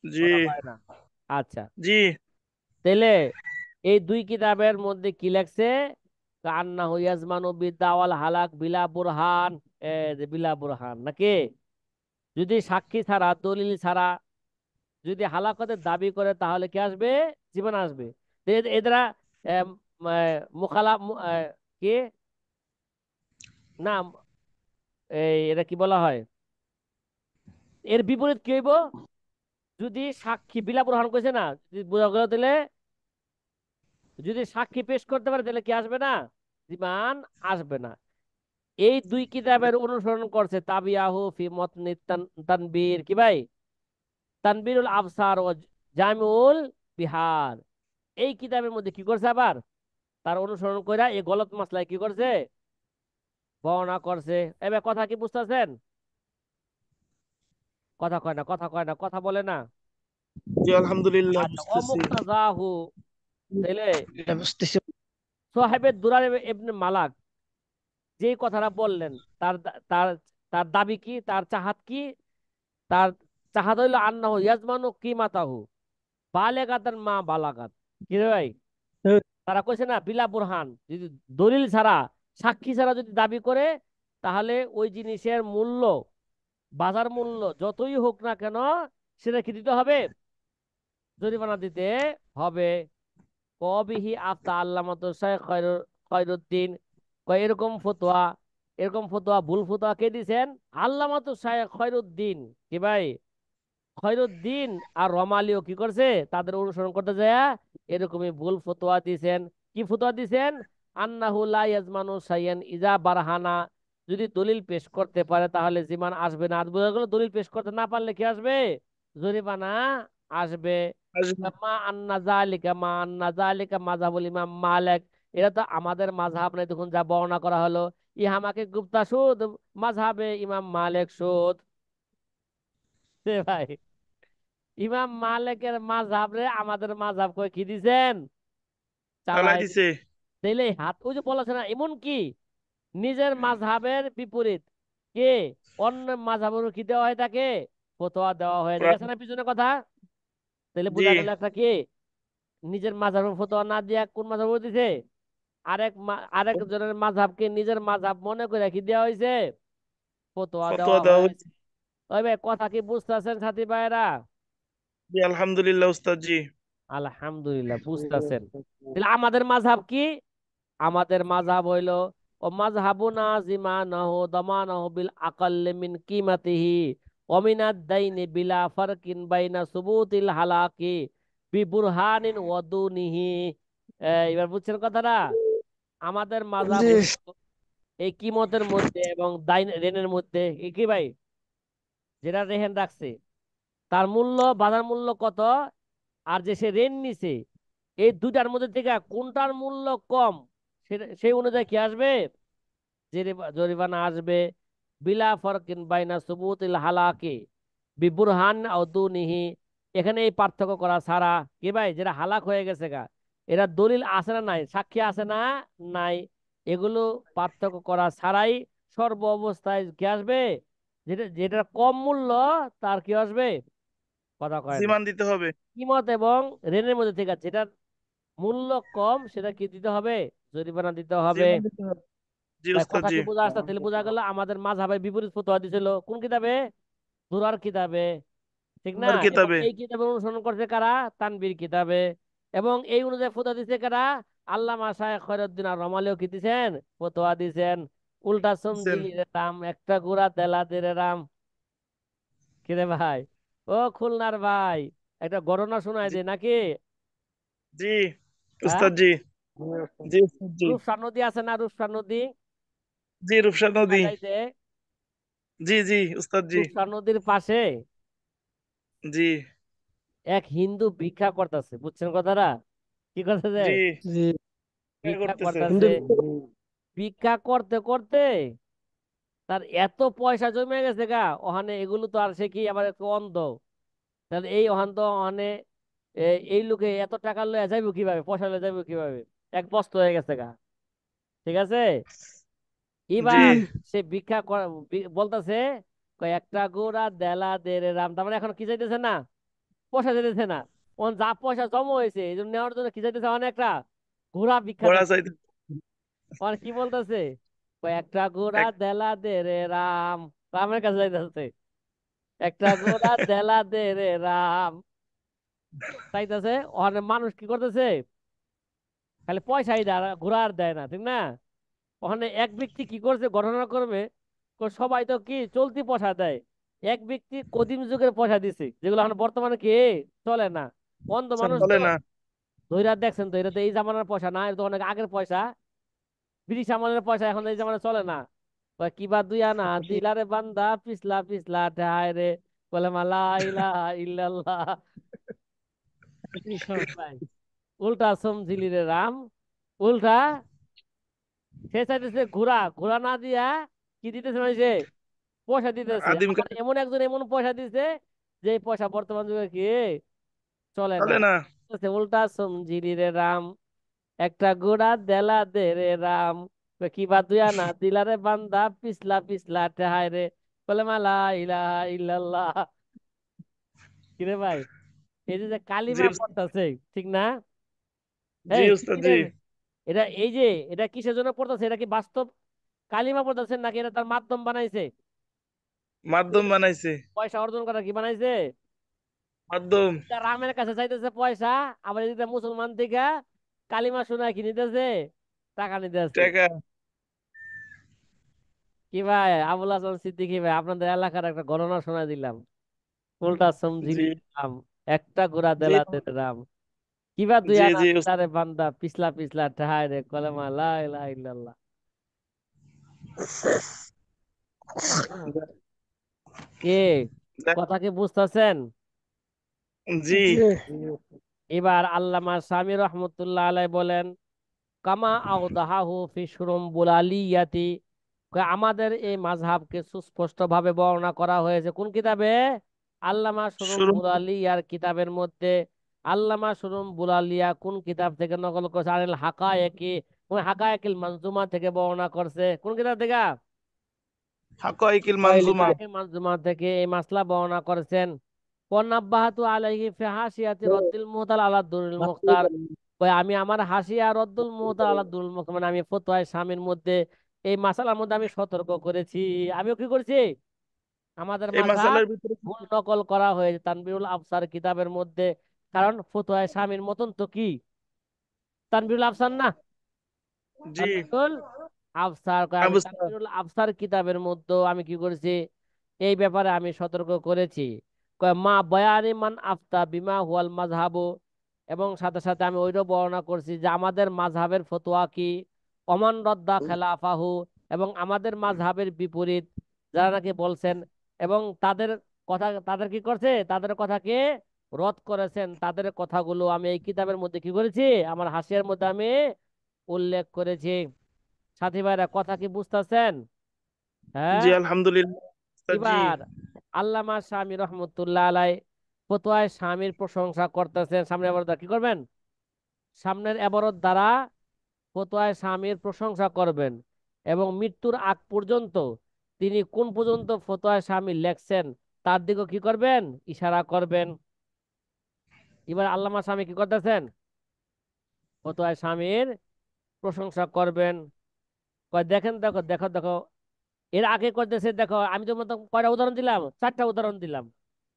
জি। কথা কয় না। আচ্ছা, জি। তাহলে এই দুই কিতাবের মধ্যে কি লেখছে? কান্নাহু ইয়াজমানু বিদাওয়াল হালাক বিলা বুরহান। যে বিলা বুরহান নাকি, যদি সাক্ষী ছাড়া, দলিল ছাড়া যদি হালাকতের দাবি করে তাহলে কি আসবে? জীবন আসবে। তো এদের মুখালা কি না, এটা কি বলা হয়? এর বিপরীত কি হইব? যদি সাক্ষী বিলা বুরহান কইছে না, যদি বোঝা গেল তাহলে যদি সাক্ষী পেশ করতে পারে তাহলে কি আসবে না? জীবন আসবে না। এই দুই কিতাবের অনুসরণ করছে তাবিয়াহু ফি মতনি তানবীর, কি ভাই, তানবীরুল আবসার ও জামিউল বিহার। এই কিতাবের মধ্যে কি করছে আবার? তার অনুসরণ কইরা এই গলত মাসলায় কি করছে? বর্ণনা করছে। এবার কথা কি বুঝতেছেন? কথা কয় না, কথা কয় না, কথা বলে না। জি আলহামদুলিল্লাহ আচ্ছা, বুঝতেছি। অমুক্তাজাহু, তাইলে এটা বুঝতেছি। সোহেবের দুরার ইবনে মালাক যে কথাটা বললেন, তার তার তার দাবি কি, তার চাহাত কি? তার চাহাত হইল আন্নাহু ইয়াজমানু কিমাতাহু বালেগাতান মা বালাগাত। কি রে ভাই? তারা কইছে না বিলা বুরহান, যদি দলিল ছাড়া, সাক্ষী ছাড়া যদি দাবি করে, তাহলে ওই জিনিসের মূল্য, বাজার মূল্য যতই হোক না কেন, সেটা কি দিতে হবে? জরিমানা দিতে হবে। কবিহি আফতা আল্লামাতু শাইখ খয়রুদ্দিন, কয় এরকম ফতোয়া, এরকম ফতোয়া, ভুল ফতোয়া কে দিছেন? আল্লামাতু শাইখ খয়রুদ্দিন, কি ভাই, খয়রুদ্দিন আর রমালিও কি করছে? তাদের অনুসরণ করতে যায় এরকমই ভুল ফতোয়া দিছেন। কি ফতোয়া দিছেন? আন্নাহু লা ইয়াজমানু শাইয়ান ইজা বারহানা, যদি দলিল পেশ করতে পারে তাহলে জিমান আসবে না। আর বোঝা গেল দলিল পেশ করতে না পারলে কি আসবে? জরিমানা আসবে। আসবে। মা আন্না জালিকা মাযহাবুল ইমাম মালিক, এটা তো আমাদের মাযহাব নাই, তখন যা বর্ণনা করা হলো। ইহামাকে গুপ্তা সুদ, মাযহাবে ইমাম মালিক সুদ। রে ভাই, ইমাম মালিকের মাযহাব রে আমাদের মাযহাব কই কি দিছেন, চালাই চালাই দিছে। দিলে হাত। ওই যে বলেছে না, এমন কি নিজের মাযহাবের বিপরীত কে অন্য মাযহাবের কি দেওয়া হয় তাকে ফতোয়া দেওয়া হয়, দেখেছেন না পিছনে কথা। তাহলে জি, বোঝা গেল একটা কি নিজের মাযহাবের ফতোয়া না দিয়া কোন মাযহাব দিছে, আরেক জনের মাযহাবকে নিজের মাযহাব মনে করে কি দেওয়া হয়েছে, ফতোয়া ফতোয়া দেওয়া দেওয়া হয়েছে। হয়েছে। ওই ভাই কথা কি বুঝতেছেন সাথী ভাইরা? জি, আলহামদুলিল্লাহ উস্তাদ জি। আলহামদুলিল্লাহ বুঝতেছেন। তাহলে আমাদের মাযহাব কি? আমাদের মাযহাব হইলো ও মাযহাবুনা জিমানাহু দামানাহু বিল আকাল্লি মিন কিমাতিহি ওয়া মিনাদ দাইনি বিলা ফারকিন বাইনা সুবুতিল হালাকি বিবুরহানিন ওয়া দুনিহি। এবার বুঝছেন কথাটা? আমাদের মাযহাব জি হইলো এই কিমতের মধ্যে এবং দাইন রেনের মধ্যে কি ভাই, যেটা রেহেন রাখছে তার মূল্য, বাজার মূল্য কত, আর যে সে ঋণ নিছে, এই দুটার মধ্যে থেকে কোনটার মূল্য কম, সেটা সেই অনুযায়ী কি আসবে, জরিমানা আসবে। বিলা ফরকিন বাইনা সুবুতিল হালাকি বিবুরহান আও দুনিহি। এখানে এই পার্থক্য করা ছাড়া কি ভাই, যেটা হালাক হয়ে গেছে গা, এরা দলিল আছে না নাই, সাক্ষী আছে না নাই, এগুলো পার্থক্য করা ছাড়াই সর্ব অবস্থায় কি আসবে, যেটা কম মূল্য তার কি আসবে, কথা কয় না, জিমান দিতে হবে। কিমত এবং ঋণের মধ্যে থেকে যেটার মূল্য কম সেটা কি দিতে হবে, জরিমানা দিতে হবে। জিমান দিতে হবে। জি ভাই উস্তাদ কথা জি। কি বোঝা আসছে? তাহলে বোঝা গেল আমাদের মাযহাবে বিপরীত ফতোয়া দিছিল কোন কিতাবে, দুরার কিতাবে, ঠিক না? আর এবং কিতাবে। এই কিতাবের অনুসরণ করছে কারা, তানবীর কিতাবে। এবং এই অনুযায়ী ফতোয়া দিছে কারা, আল্লামা শায়খ খয়রুদ্দিন আর রমালিও কি দিছেন, ফতোয়া দিছেন। উল্টা দিছেন। সমঝিলি রে রাম, একটা গুড়া দেলা দে রে রাম। কিরে ভাই, ও খুলনার ভাই, একটা ঘটনা শোনায় জি দে নাকি? জি হ্যাঁ, উস্তাদ জি। জি উস্তাদ জি। রূপসা নদী আছে না, রূপসা নদী, জি রূপসা নদী। যাইতে জি জি উস্তাদ জি। রূপসা নদীর পাশে জি এক হিন্দু ভিক্ষা করতেছে, বুঝছেন কথাটা? কি করতেছে? জি। জি কে ভিক্ষা করতেছে? কিন্তু করতেছে। ভিক্ষা করতে করতে তার এত পয়সা জমে গেছে গা, ওখানে এগুলো তো আর সে কি আবার একটু অন্ধ, তাহলে এই ওখান তো ওখানে এই লোকে এত টাকা লয়ে যাইবো কিভাবে, পয়সা লয়ে যাইবো কিভাবে, এক বস্ত হয়ে গেছে গা, ঠিক আছে। জি এবার সে বলতেছে একটা গোড়া দেলা দে রে রাম, তার মানে এখন কি চাইতেছে না, পয়সা দিতেছে না, ওন যা পয়সা জমা হয়েছে এই জন্য নেওয়ার জন্য কি চাইতেছে, অনেকটা ঘোড়া ভিক্ষা ঘোড়া চাইতেছে। চাইতে। আর কি বলতেছে, একটা ঘোড়া এক- দেলা দে রে রাম, রামের কাছে যাইতেছে, একটা ঘোড়া দেলা দে রে রাম চাইতেছে। ওখানে মানুষ কি করতেছে, খালি পয়সাই দেয়, আর ঘোড়া আর দেয় না, ঠিক না? ওখানে এক ব্যক্তি কি করছে, ঘটনা করবে, সবাই তো কি চলতি পয়সা দেয়, এক ব্যক্তি কদিম যুগের পয়সা দিছে, যেগুলো এখন বর্তমানে কি চলে না, অন্ধ মানুষ চলে তো। না। ধৈর্য দেখছেন তো, এটা তো এই জামানার পয়সা না, এটা তো অনেক আগের পয়সা, ব্রিটিশ আমলের পয়সা, এখন এই জামানায় চলে না। কয় কিবা দুই আনা দিলারে বান্দা পিছলা পিছলা ঠায় রে, বলে মালা ইলাহা ইল্লাল্লাহ। ভাই, উল্টা সমঝিলি রে রাম, উল্টা সে চাইতেছে ঘোড়া, ঘোড়া না দিয়া কি দিতেছে মানে, পয়সা দিতেছে। আদিম আবার কালে এমন একজন এমন পয়সা দিছে যে এই পয়সা বর্তমান যুগে কি চলে না। চলে না। উল্টা সমঝিলি রে রাম, একটা ঘোড়া দেলা দে রে রাম, কই কি বা তুই আনা দিলা রে বান্দা পিছলা পিছলা টেহাই রে, বলে মালা ইলাহা ইল্লাল্লাহ। কিরে ভাই, এই যে যে জি কালিমা উস্তাদ। পড়তাছে, ঠিক না? জি এই উস্তাদ জি। কিরে, এটা এই যে এটা কিসের জন্য পড়তাছে, এটা কি বাস্তব কালিমা পড়তাছে নাকি এটা তার মাধ্যম বানাইছে, মাধ্যম বানাইছে। পয়সা অর্জন করার কি বানাইছে? মাধ্যম। তা রামের কাছে চাইতেছে পয়সা, আবার এদিকে মুসলমান থেকে কালিমা শোনায় কি নিতেছে, টাকা নিতেছে। টাকা। কি ভাই আবুল হাসান সিদ্দিকী ভাই, আপনাদের এলাকার একটা ঘটনা শোনা দিলাম, উল্টা সমঝিলি জি রাম, একটা ঘোড়া জি দেলাতে রাম, কিবা দুই জি আনা জি দিলারে বান্দা পিছলা পিছলা ঠাহাই রে, কলেমা লা ইলাহা ইল্লাল্লাহ। উস্তাদ। কে কথা কি বুঝতেছেন? জি। এবার আল্লামা শামী রহমতুল্লাহ আলাই বলেন, কামা আওদাহাহু ফি শুরুম্বুল আলিয়াতি, আমাদের এই মাযহাবকে সুস্পষ্ট ভাবে বর্ণনা করা হয়েছে কোন কিতাবে? আল্লামা শুরু। শুরুম্বুল আলিয়ার কিতাবের মধ্যে। আল্লামা শুরুম্বুল আলিয়া কোন কিতাব থেকে নকল করছে? আনিল হাকায়েকি, ওই হাকায়েকিল মানজুমা থেকে বর্ণনা করছে। কোন কিতাব থেকে? হাকাইকিল মানজুমা। হাকায়েকিল মানজুমা থেকে এই মাসলা বর্ণনা করেছেন। ওয়ানাব্বাহাতু আলাইহি ফি হাসিয়াতি রদ্দিল মুহতাল আলা দুরুল মুখতার, ওই আমি আমার হাসিয়া রদ্দুল মুহতাল আলা দুরুল মুখতার, মানে আমি ফতোয়া স্বামীর মধ্যে এই মাসালার মধ্যে আমি সতর্ক করেছি। আমিও কি করছি? আমাদের এই মাযহাব মাসালার ভিতরে ভুল নকল করা হয়েছে তানবীরুল আফসার কিতাবের মধ্যে। কারণ ফতোয়া স্বামীর মতন তো কি তানবীরুল আফসার না? জি। তানবীরুল আফসার কয়, আমি অবস্থা। তানবীরুল আফসার কিতাবের মধ্যে আমি কি করেছি? এই ব্যাপারে আমি সতর্ক করেছি। কয় মা বয়ানি মান আফতা বিমা হুয়াল মাযহাবু, এবং সাথে সাথে আমি ওইটাও বর্ণনা করছি যে আমাদের মাযহাবের ফতোয়া কি, অমান রদ্দা খেলাফাহু, এবং আমাদের মাযহাবের বিপরীত যারা নাকি বলছেন এবং তাদের কথা, তাদের কি করছে, তাদের কথাকে রদ করেছেন, তাদের কথাগুলো আমি এই কিতাবের মধ্যে কি করেছি, আমার হাসিয়ার মধ্যে আমি উল্লেখ করেছি। সাথী ভাইরা কথা কি বুঝতেছেন? জি হ্যাঁ। আলহামদুলিল্লাহ। জি। এবার আল্লামা শামী রহমতুল্লাহ আলাই ফতোয়ায় স্বামীর প্রশংসা করতেছেন। সামনে আবার কি করবেন? সামনের এবারত দ্বারা ফতোয়ায় স্বামীর প্রশংসা করবেন, এবং মৃত্যুর আগ পর্যন্ত তিনি কোন পর্যন্ত ফতোয়ায় স্বামী লেখছেন তার দিকে কি করবেন? ইশারা করবেন। এবার আল্লামা স্বামী কি করতেছেন? ফতোয়ায় স্বামীর প্রশংসা করবেন। কয় দেখেন, দেখো দেখো দেখো, এর আগে করতেছে দেখো, আমি তো মতো কয়টা উদাহরণ দিলাম, 4টা উদাহরণ দিলাম।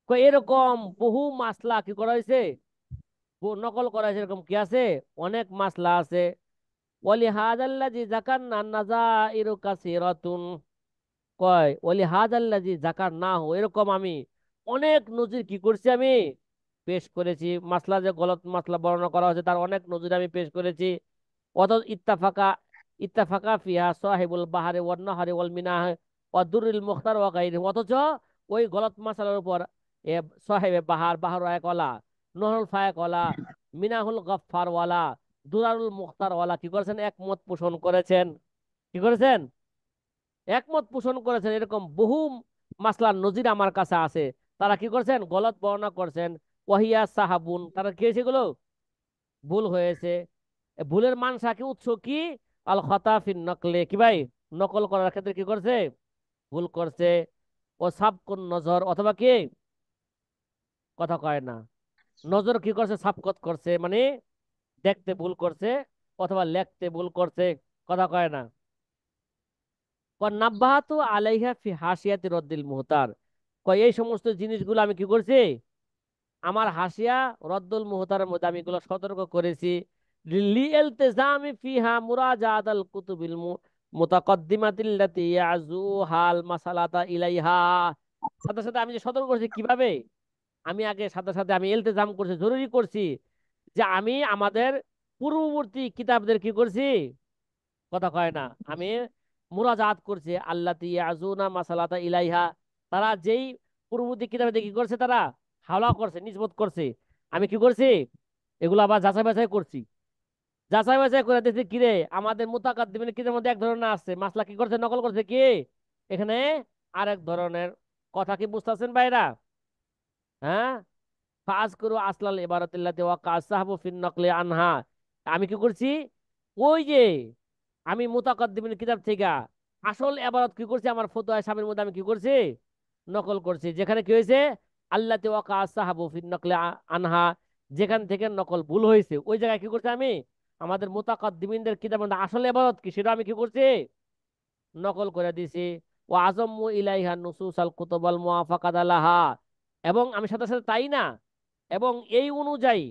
কয় এরকম বহু মাসলা কি করা হয়েছে, নকল করা হয়েছে, এরকম কি আছে, অনেক মাসলা আছে। ওয়ালি হাদাল্লাজি যাকারনা নাযাইরু কাসীরাতুন, কয় ওয়ালি হাদাল্লাজি যাকার না হো, এরকম আমি অনেক নজির কি করছি, আমি পেশ করেছি। মাসলা যে গলত মাসলা বর্ণনা করা হয়েছে তার অনেক নজির আমি পেশ করেছি। অত ইত্তাফাকা ইত্তাফাকা ফিহা সাহিবুল বাহারে ওয়ান নাহারে ওয়াল মিনাহ ওয়া দুরুল মুখতার ওয়া গায়রিহি, অথচ ওই গলত মাসালার উপর এ সাহেবে বাহার, বাহার এক ওয়ালা, নহরুল ফায়াক ওয়ালা, মিনাহুল গফফার ওয়ালা, দুরারুল মুখতার ওয়ালা কি করেছেন? একমত পোষণ করেছেন। কি করেছেন? একমত পোষণ করেছেন। এরকম বহু মাসলার নজির আমার কাছে আছে। তারা কি করছেন? গলত বর্ণনা করছেন। ওয়াহিয়া সাহাবুন, তারা কি হয়েছে? এগুলো ভুল হয়েছে। এ ভুলের মানসা কি, উৎস কি? আল খতা ফিন নকলে, কি ভাই, নকল করার ক্ষেত্রে কি করছে? ভুল করছে। ও সাবকুন নজর, অথবা কি, কথা কয় না, নজর কি করছে? সাবকত করছে, মানে দেখতে ভুল করছে অথবা লেখতে ভুল করছে, কথা কয় না। নাব্বাহাতু আলাইহা ফি হাসিয়াতি রদ্দিল মুহতার, কয় এই সমস্ত জিনিসগুলো আমি কি করছি? আমার হাসিয়া রদ্দুল মুহতারের মধ্যে আমি এগুলো সতর্ক করেছি। লিইলতিজামি ফিহা মুরাজাত আল কুতুবিল মুতাকদ্দিমাতিল্লাতি ইয়াজুহাল মাসালাতা ইলাইহা, সাথে সাথে আমি যে সতর্ক করছি কিভাবে, আমি আগে সাথে সাথে আমি ইলতিজাম করছি, জরুরি করছি যে আমি আমাদের পূর্ববর্তী কিতাবদের কি করছি, কথা কয় না, আমি মুরাজাত করছি। আল্লাতি ইয়াজুনা মাসালাতা ইলাইহা, তারা যেই পূর্ববর্তী কিতাবে কি করছে, তারা হাওলা করছে, নিসবত করছে, আমি কি করছি? এগুলো আবার যাচাই বাছাই করছি। যাচাই বাছাই করে দেখছি কিরে, আমাদের মুতাকাদ্দিমিন কিতাবের মধ্যে এক ধরনের আছে মাসলা, কি করছে? নকল করছে কি এখানে আরেক ধরনের। কথা কি বুঝতেছেন ভাইরা? হ্যাঁ। ফাজ করু আসলাল ইবারাতিল্লাতি ওয়া কাসাহাবু ফিন নকলি আনহা, আমি কি করছি? ওই যে আমি মুতাকাদ্দিমিন কিতাব থেকে আসল ইবারত কি করছি, আমার ফতোয়া সাহেবের মধ্যে আমি কি করছি? নকল করছি। যেখানে কি হয়েছে? আল্লাতি ওয়া কাসাহাবু ফিন নকলি আনহা, যেখান থেকে নকল ভুল হয়েছে ওই জায়গায় কি করছি আমি? আমাদের মুতাকাদ্দিমিনদের কিতাবের মধ্যে আসল ইবারত কি সেটা আমি কি করছি? নকল করে দিছি। ও আজম্মু ইলাইহা নুসুস আল কুতুবাল মুআফাকাত লাহা, এবং আমি সাথে সাথে তাই না, এবং এই অনুযায়ী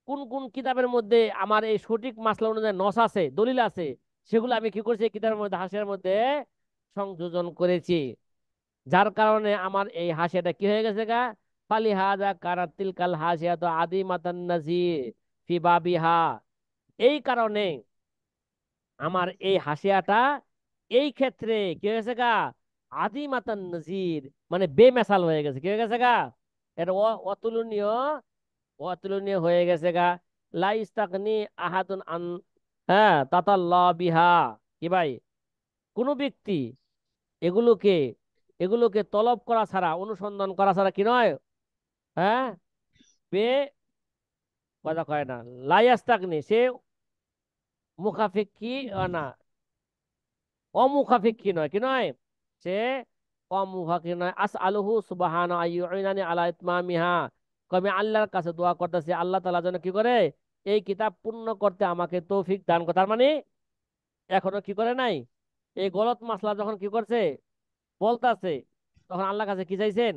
কোন কোন কিতাবের মধ্যে আমার এই সঠিক মাসলা অনুযায়ী নস আছে, দলিল আছে, সেগুলো আমি কি করছি? এই কিতাবের মধ্যে, হাসিয়ার মধ্যে সংযোজন করেছি। যার কারণে আমার এই হাসিয়াটা কি হয়ে গেছে গা, ফালি হাজা কারাত তিলকাল হাসিয়া তো আদি মাতান নাজির ফি বাবিহা, এই কারণে আমার এই হাসিয়াটা এই ক্ষেত্রে কি হয়েছে গা, আদি মাতান নজির, মানে বেমেসাল হয়ে গেছে। কি হয়ে গেছে গা? এটা অতুলনীয়, অতুলনীয় হয়ে গেছে গা। লা ইস্তাগনি আহাদুন আন, হ্যাঁ, তাতাল্লাহ বিহা, কি ভাই, কোন ব্যক্তি এগুলোকে এগুলোকে তলব করা ছাড়া, অনুসন্ধান করা ছাড়া কি নয়, হ্যাঁ, বে কথা কয় না, লাইয়াস্তাগনি, সে মুখাফেক্ষী না, অমুখাপেক্ষী নয়, কি নয়, সে অমুখাপেক্ষী নয়। আস আলহু সুবহান আইয়ুইনানি আলা ইতমামিহা, আমি আল্লাহর কাছে দোয়া করতেছি আল্লাহ তাআলা যেন কি করে, এই কিতাব পূর্ণ করতে আমাকে তৌফিক দান করে। তার মানে এখনো কি করে নাই, এই গলত মাসলা যখন কি করছে বলতাছে, তখন আল্লাহর কাছে কি চাইছেন,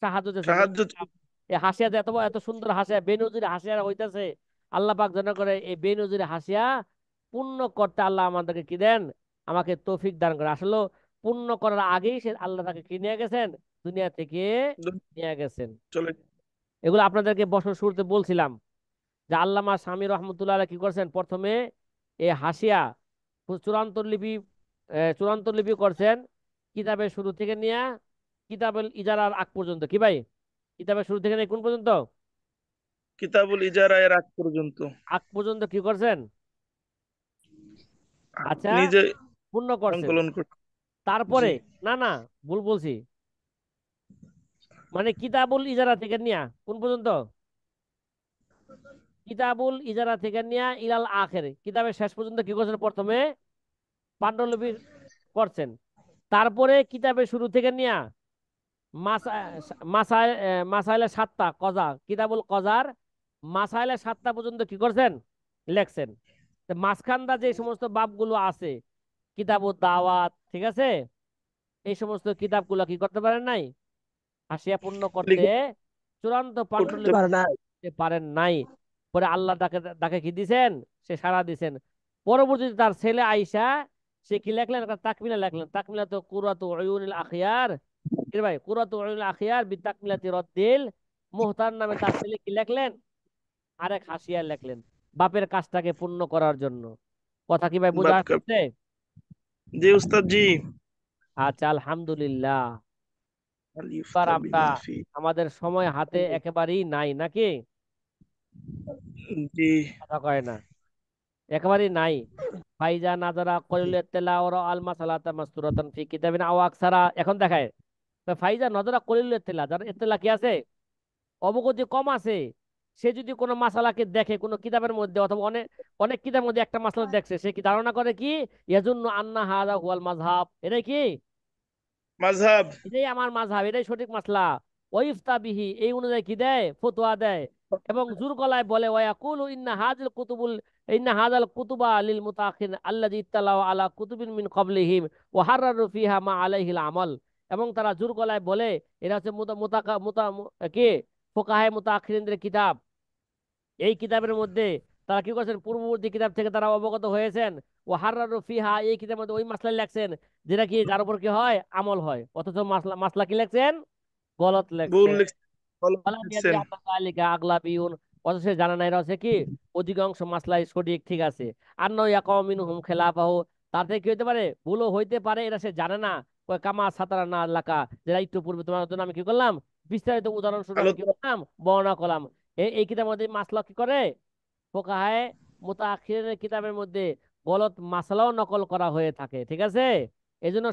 সাহায্য চাইছেন। সাহায্য এই হাসিয়া যে এত এত সুন্দর হাসিয়া, বেনজির হাসিয়া হইতাছে, আল্লাহ পাক যেন করে এই বেনজির হাসিয়া পূর্ণ করতে আল্লাহ আমাদেরকে কি দেন, আমাকে তৌফিক দান করে। আসলে পূর্ণ করার আগেই সে আল্লাহ তাকে কি নিয়ে গেছেন, দুনিয়া থেকে নিয়ে গেছেন। চলে। এগুলো আপনাদেরকে বছর শুরুতে বলছিলাম যে আল্লামা স্বামী রহমতুল্লাহ আলাইহি কি করছেন, প্রথমে এই হাসিয়া চূড়ান্ত লিপি, চূড়ান্ত লিপি করছেন কিতাবের শুরু থেকে নিয়ে কিতাবের ইজারার আগ পর্যন্ত, কি ভাই, কিতাবের শুরু থেকে নিয়ে কোন পর্যন্ত, কিতাবুল ইজারা এর আগ পর্যন্ত আগ পর্যন্ত কি করছেন, আচ্ছা, নিজে পূর্ণ করছেন। সংকলন করছে। জি। তারপরে, না না, ভুল বলছি, মানে কিতাবুল ইজারা থেকে নিয়া কোন পর্যন্ত, কিতাবুল ইজারা থেকে নিয়া ইলাল আখের, কিতাবের শেষ পর্যন্ত কি করছেন, প্রথমে পাণ্ডুলিপি করছেন। তারপরে কিতাবের শুরু থেকে নিয়া মাসাইলের 7টা কজা, কিতাবুল কজার মাসাইলের 7টা পর্যন্ত কি করছেন, লেখছেন। তো মাঝখানটা যে সমস্ত বাবগুলো আছে, কিতাবুল দাওয়াত, ঠিক আছে, এই সমস্ত কিতাবগুলো কি করতে পারেন নাই, হাসিয়া পূর্ণ করতে, লিখে চূড়ান্ত করতে পাণ্ডুলিপি পারে না। করতে পারেন নাই। পরে আল্লাহ তাকে তাকে কি দিছেন, সে সাড়া দিছেন। পরবর্তীতে তার ছেলে আইসা সে কি লেখলেন, একটা তাকমিলা লেখলেন, তাকমিলা তো কুরাতু উয়ুনিল আখিয়ার, কি রে ভাই, কুরাতু উয়ুনিল আখিয়ার বি তাকমিলাতি রদ্দিল মুহতার নামে তার ছেলে কি লেখলেন, আরেক হাসিয়া লেখলেন, বাপের কাজটাকে পূর্ণ করার জন্য। কথা কি ভাই বোঝা বাপ কা- আসছে? জি উস্তাদ জি। আচ্ছা, আলহামদুলিল্লাহ। এবার আলিফতা আমরা, বিমা ফি। আমাদের সময় হাতে একেবারেই নাই নাকি, জি কথা কয় না, একেবারেই নাই। ফাইজা নাজারা কলিলের তেলা ওরা আল মাসালাতা মাসতুরাতান ফি কিতাবিন আও আকসারা, এখন দেখায় তো ফাইজা নজরা কলিলের তেলা, যার এতেলা কি আছে, অবগতি কম আছে, সে যদি কোনো মাসালাকে দেখে কোনো কিতাবের মধ্যে, অথবা অনেক অনেক কিতাবের মধ্যে একটা মাসালা দেখছে, সে কি ধারণা করে কি, ইয়াজুন্নু আন্না হাযা হুয়াল মাযহাব, এটাই কি, মাযহাব। এটাই আমার মাযহাব, এটাই সঠিক মাসলা। ওয়াইফতা বিহি, এই অনুযায়ী কি দেয়, ফতোয়া দেয়, এবং জোর গলায় বলে ওয়াকুলু ইন্না হাযাল কুতুবা লিল মুতাআখির আল্লাযী ইত্তালাউ আলা কুতুবিন মিন ক্বাবলিহিম ওয়া হাররারু ফিহা মা আলাইহিল আমাল, এবং তারা জোর গলায় বলে এটা হচ্ছে মুতা মুতাকা মুতা কি ফুকাহে মুতাআখিরিনদের কিতাব। এই কিতাবের মধ্যে তারা কি করছেন, পূর্ববর্তী কিতাব থেকে তারা অবগত হয়েছেন, ও হাররারু ফিহা, এই কিতাবের মধ্যে ওই মাসলা লেখছেন যেটা কি, যার উপর কি হয়, আমল হয়, অথচ মাসলা মাসলা কি লেখছেন, গলত ভুল লেখছেন। লিখছেন। আগলাবিউন, অথচ সে জানা নাই এরা হচ্ছে কি, অধিকাংশ মাসলাই সঠিক, ঠিক আছে। আর নয় মিনহুম খেলাফাহু, তাতে কি হইতে পারে, ভুলও হইতে পারে, এরা সে জানে না। কয় কামা সাতারা না এলাকা, যেটা একটু পূর্বে তোমার জন্য আমি কি করলাম, বিস্তারিত উদাহরণ স্বরূপ আমি কি আলোচনা। করলাম, বর্ণনা করলাম। এই কিতাবের মধ্যে মাসলা কি করে, ফোকাহায়ে মুতাআখিরিনের কিতাবের মধ্যে গলত মাসলাও নকল করা হয়ে থাকে, ঠিক আছে। এই জন্য